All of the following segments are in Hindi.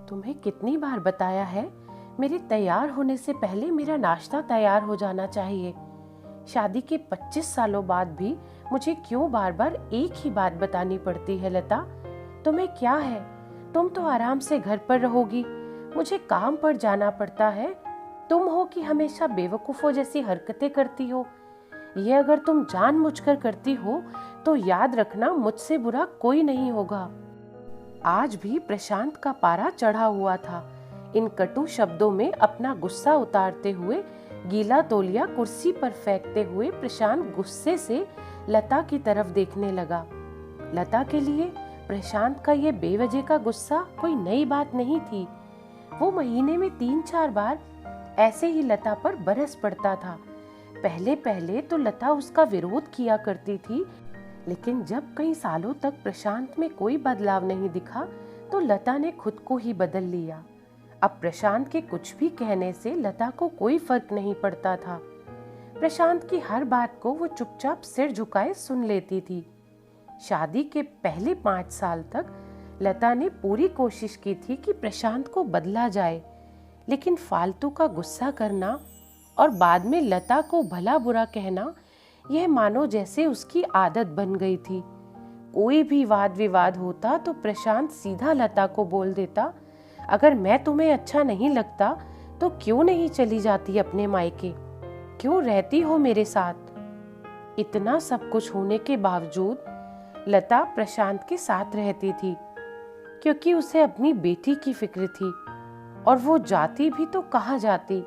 तुम्हें कितनी बार बताया है, मेरे तैयार होने से पहले मेरा नाश्ता तैयार हो जाना चाहिए। शादी के 25 सालों बाद भी मुझे क्यों बार बार एक ही बात बतानी पड़ती है लता? तुम्हें क्या है? तुम तो आराम से घर पर रहोगी, मुझे काम पर जाना पड़ता है। तुम हो कि हमेशा बेवकूफों जैसी हरकतें करती हो। ये अगर तुम जानबूझकर करती हो तो याद रखना, मुझसे बुरा कोई नहीं होगा। आज भी प्रशांत का पारा चढ़ा हुआ था। इन कटु शब्दों में अपना गुस्सा उतारते हुए, गीला तौलिया कुर्सी पर फेंकते हुए प्रशांत गुस्से से लता की तरफ देखने लगा। लता के लिए प्रशांत का ये बेवजह का गुस्सा कोई नई बात नहीं थी। वो महीने में 3-4 बार ऐसे ही लता पर बरस पड़ता था। पहले पहले तो लता उसका विरोध किया करती थी, लेकिन जब कई सालों तक प्रशांत में कोई बदलाव नहीं दिखा तो लता ने खुद को ही बदल लिया। अब प्रशांत के कुछ भी कहने से लता को कोई फर्क नहीं पड़ता था। प्रशांत की हर बात को वो चुपचाप सिर झुकाए सुन लेती थी। शादी के पहले 5 साल तक लता ने पूरी कोशिश की थी कि प्रशांत को बदला जाए, लेकिन फालतू का गुस्सा करना और बाद में लता को भला बुरा कहना, यह मानो जैसे उसकी आदत बन गई थी। कोई भी वाद विवाद होता तो प्रशांत सीधा लता को बोल देता, अगर मैं तुम्हें अच्छा नहीं लगता तो क्यों नहीं चली जाती अपने मायके, क्यों रहती हो मेरे साथ? इतना सब कुछ होने के बावजूद लता प्रशांत के साथ रहती थी, क्योंकि उसे अपनी बेटी की फिक्र थी। और वो जाती भी तो कहाँ जाती?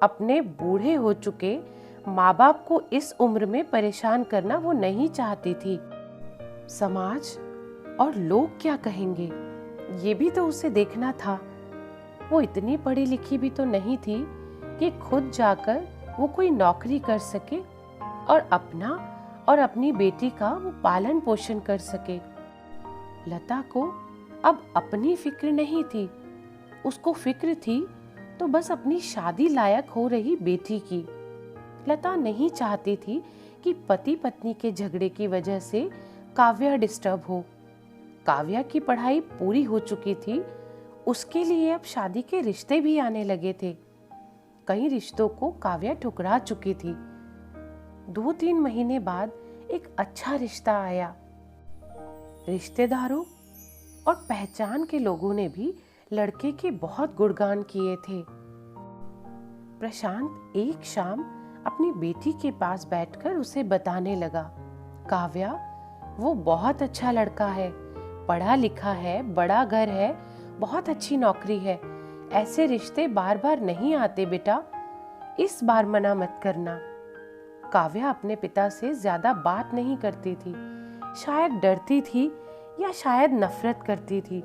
अपने बूढ़े हो चुके माँ बाप को इस उम्र में परेशान करना वो नहीं चाहती थी। समाज और लोग क्या कहेंगे, ये भी तो उसे देखना था। वो इतनी पढ़ी लिखी भी तो नहीं थी कि खुद जाकर वो कोई नौकरी कर सके और अपना और अपनी बेटी का वो पालन पोषण कर सके। लता को अब अपनी फिक्र नहीं थी, उसको फिक्र थी तो बस अपनी शादी लायक हो रही बेटी की। लता नहीं चाहती थी कि पति पत्नी के झगड़े की वजह से काव्या डिस्टर्ब हो। काव्या की पढ़ाई पूरी हो चुकी थी, उसके लिए अब शादी के रिश्ते भी आने लगे थे। कई रिश्तों को काव्या ठुकरा चुकी थी। 2-3 महीने बाद एक अच्छा रिश्ता आया। रिश्तेदारों और पहचान के लोगों ने भी लड़के के बहुत गुणगान किए थे। प्रशांत एक शाम अपनी बेटी के पास बैठकर उसे बताने लगा, काव्या, वो बहुत अच्छा लड़का है, पढ़ा लिखा है, बड़ा घर है, बहुत अच्छी नौकरी है। ऐसे रिश्ते बार बार नहीं आते बेटा, इस बार मना मत करना। काव्या अपने पिता से ज्यादा बात नहीं करती थी, शायद डरती थी या शायद नफरत करती थी।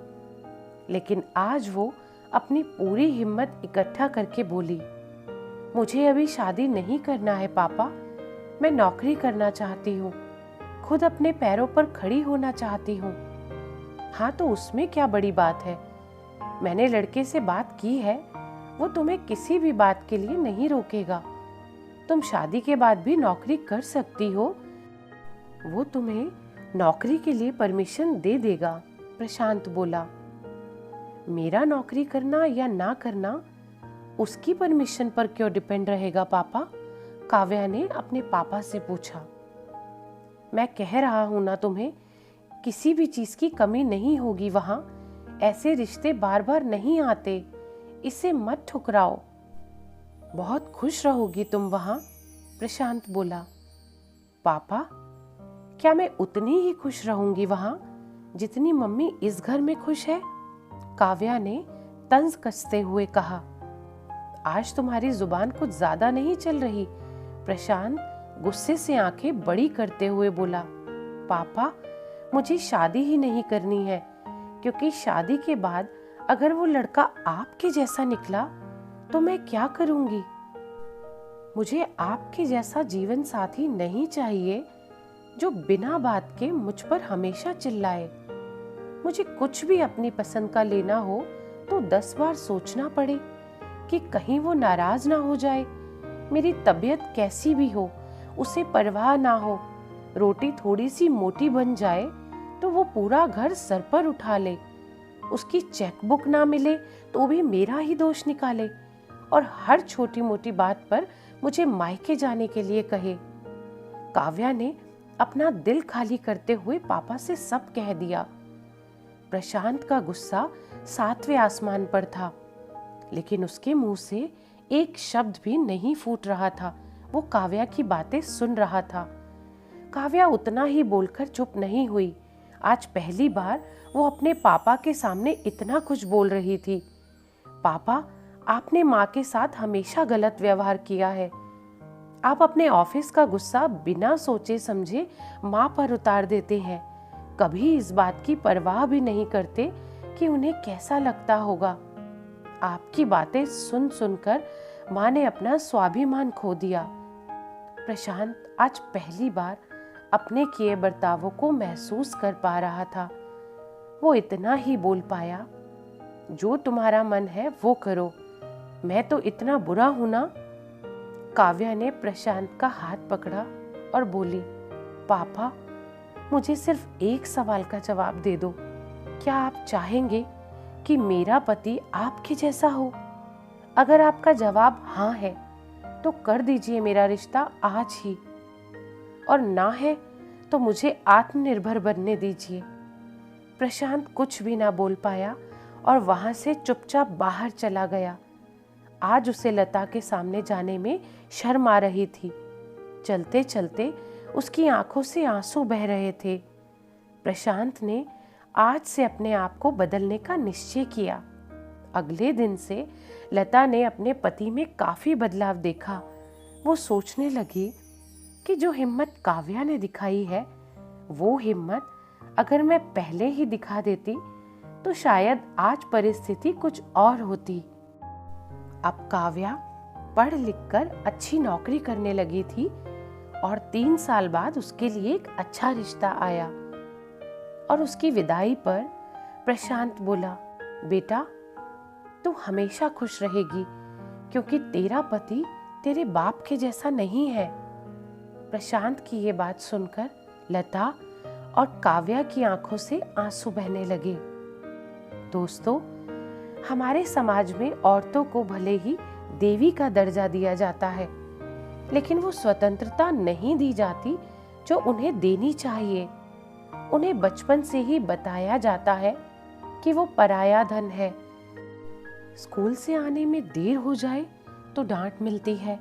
लेकिन आज वो अपनी पूरी हिम्मत इकट्ठा करके बोली, मुझे अभी शादी नहीं करना है पापा, मैं नौकरी करना चाहती हूँ, खुद अपने पैरों पर खड़ी होना चाहती हूँ। हाँ तो उसमें क्या बड़ी बात है? मैंने लड़के से बात की है, वो तुम्हें किसी भी बात के लिए नहीं रोकेगा। तुम शादी के बाद भी नौकरी कर सकती हो, वो तुम्हें नौकरी के लिए परमिशन दे देगा। प्रशांत बोला, मेरा नौकरी करना या ना करना उसकी परमिशन पर क्यों डिपेंड रहेगा पापा? काव्या ने अपने पापा से पूछा। मैं कह रहा हूं ना तुम्हें, किसी भी चीज की कमी नहीं होगी वहां। ऐसे रिश्ते बार बार नहीं आते, इसे मत ठुकराओ। बहुत खुश रहोगी तुम वहां, प्रशांत बोला। पापा, क्या मैं उतनी ही खुश रहूंगी वहां जितनी मम्मी इस घर में खुश है? काव्या ने तंज कसते हुए कहा। आज तुम्हारी जुबान कुछ ज्यादा नहीं चल रही, प्रशांत गुस्से से आंखें बड़ी करते हुए बोला। पापा, मुझे शादी ही नहीं करनी है, क्योंकि शादी के बाद अगर वो लड़का आपके जैसा निकला तो मैं क्या करूंगी? मुझे आपके जैसा जीवन साथी नहीं चाहिए जो बिना बात के मुझ पर हमेशा चिल्लाए। मुझे कुछ भी अपनी पसंद का लेना हो तो 10 बार सोचना पड़े कि कहीं वो नाराज ना हो जाए। मेरी तबीयत कैसी भी हो, उसे परवाह ना हो। रोटी थोड़ी सी मोटी बन जाए तो वो पूरा घर सर पर उठा ले। उसकी चेकबुक ना मिले तो भी मेरा ही दोष निकाले और हर छोटी मोटी बात पर मुझे मायके जाने के लिए कहे। काव्या ने अपना दिल खाली करते हुए पापा से सब कह दिया। प्रशांत का गुस्सा 7वें आसमान पर था, लेकिन उसके मुंह से एक शब्द भी नहीं फूट रहा था। वो काव्या की बातें सुन रहा था। काव्या उतना ही बोलकर चुप नहीं हुई। आज पहली बार वो अपने पापा के सामने इतना कुछ बोल रही थी। पापा, आपने माँ के साथ हमेशा गलत व्यवहार किया है। आप अपने ऑफिस का गुस्सा बिना सोचे समझे माँ पर उतार देते हैं। कभी इस बात की परवाह भी नहीं करते कि उन्हें कैसा लगता होगा। आपकी बातें सुन सुनकर माँ ने अपना स्वाभिमान खो दिया। प्रशांत आज पहली बार अपने किए बर्तावों को महसूस कर पा रहा था। वो इतना ही बोल पाया, जो तुम्हारा मन है वो करो, मैं तो इतना बुरा हूं ना। काव्या ने प्रशांत का हाथ पकड़ा और बोली, पापा, मुझे सिर्फ एक सवाल का जवाब दे दो। क्या आप चाहेंगे कि मेरा पति आपके जैसा हो? अगर आपका जवाब हाँ है तो कर दीजिए मेरा रिश्ता आज ही, और ना है तो मुझे आत्मनिर्भर बनने दीजिए। प्रशांत कुछ भी ना बोल पाया और वहां से चुपचाप बाहर चला गया। आज उसे लता के सामने जाने में शर्म आ रही थी। चलते चलते उसकी आंखों से आंसू बह रहे थे। प्रशांत ने आज से अपने आप को बदलने का निश्चय किया। अगले दिन से लता ने अपने पति में काफी बदलाव देखा। वो सोचने लगी कि जो हिम्मत काव्या ने दिखाई है, वो हिम्मत अगर मैं पहले ही दिखा देती तो शायद आज परिस्थिति कुछ और होती। अब काव्या पढ़ लिख कर अच्छी नौकरी करने लगी थी और 3 साल बाद उसके लिए एक अच्छा रिश्ता आया। और उसकी विदाई पर प्रशांत बोला, बेटा, तू हमेशा खुश रहेगी क्योंकि तेरा पति तेरे बाप के जैसा नहीं है। प्रशांत की ये बात सुनकर लता और काव्या की आंखों से आंसू बहने लगे। दोस्तों, हमारे समाज में औरतों को भले ही देवी का दर्जा दिया जाता है, लेकिन वो स्वतंत्रता नहीं दी जाती जो उन्हें देनी चाहिए। उन्हें बचपन से ही बताया जाता है कि वो पराया धन है। स्कूल से आने में देर हो जाए तो डांट मिलती है।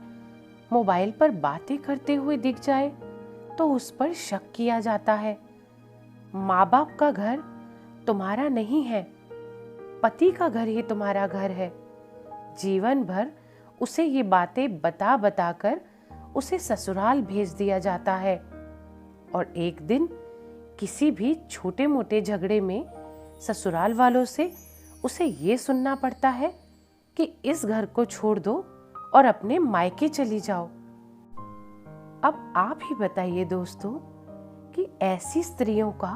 मोबाइल पर बातें करते हुए दिख जाए तो उस पर शक किया जाता है। माँ बाप का घर तुम्हारा नहीं है, पति का घर ही तुम्हारा घर है। जीवन भर उसे ये बातें बता बता कर उसे ससुराल भेज दिया जाता है, और एक दिन किसी भी छोटे मोटे झगड़े में ससुराल वालों से उसे ये सुनना पड़ता है कि इस घर को छोड़ दो और अपने मायके चली जाओ। अब आप ही बताइए दोस्तों कि ऐसी स्त्रियों का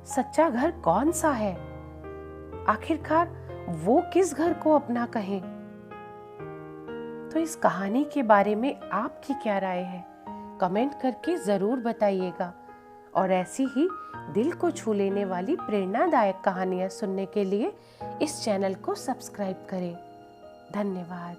सच्चा घर कौन सा है? आखिरकार वो किस घर को अपना कहें? तो इस कहानी के बारे में आपकी क्या राय है? कमेंट करके जरूर बताइएगा। और ऐसी ही दिल को छू लेने वाली प्रेरणादायक कहानियां सुनने के लिए इस चैनल को सब्सक्राइब करें। धन्यवाद।